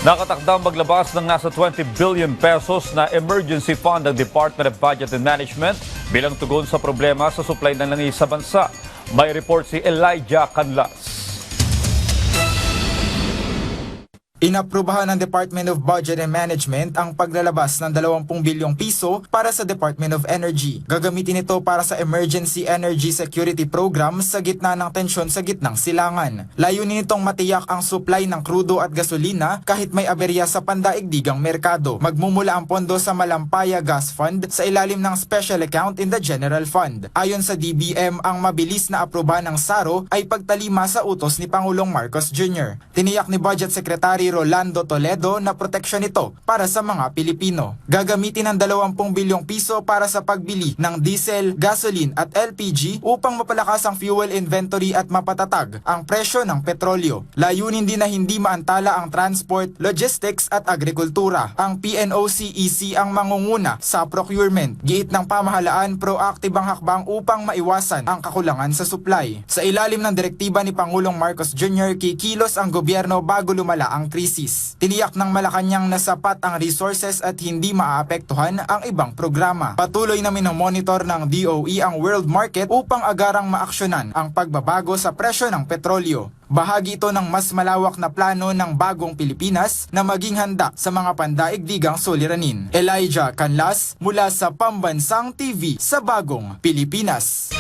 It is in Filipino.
Nakatakdang maglabas ng nasa 20 billion pesos na emergency fund ng Department of Budget and Management bilang tugon sa problema sa supply ng langis sa bansa. May report si Elijah Canlas. Inaprubahan ng Department of Budget and Management ang paglalabas ng 20 bilyong piso para sa Department of Energy. Gagamitin ito para sa Emergency Energy Security Program sa gitna ng tensyon sa gitnang silangan. Layunin nitong matiyak ang supply ng krudo at gasolina kahit may aberya sa pandaigdigang merkado. Magmumula ang pondo sa Malampaya Gas Fund sa ilalim ng Special Account in the General Fund. Ayon sa DBM, ang mabilis na aprobahan ng SARO ay pagtalima sa utos ni Pangulong Marcos Jr. Tiniyak ni Budget Secretary Rolando Toledo na proteksyon ito para sa mga Pilipino. Gagamitin ang 20 bilyong piso para sa pagbili ng diesel, gasoline at LPG upang mapalakas ang fuel inventory at mapatatag ang presyo ng petrolyo. Layunin din na hindi maantala ang transport, logistics at agrikultura. Ang PNOCEC ang mangunguna sa procurement. Giit ng pamahalaan, proactive ang hakbang upang maiwasan ang kakulangan sa supply. Sa ilalim ng direktiba ni Pangulong Marcos Jr., kikilos ang gobyerno bago lumala ang krisis. Tiniyak ng Malacanang na sapat ang resources at hindi maaapektuhan ang ibang programa. Patuloy na minomonitor ng DOE ang world market upang agarang maaksyonan ang pagbabago sa presyo ng petrolyo. Bahagi ito ng mas malawak na plano ng bagong Pilipinas na maging handa sa mga pandaigdigang suliranin. Elijah Canlas mula sa Pambansang TV sa Bagong Pilipinas.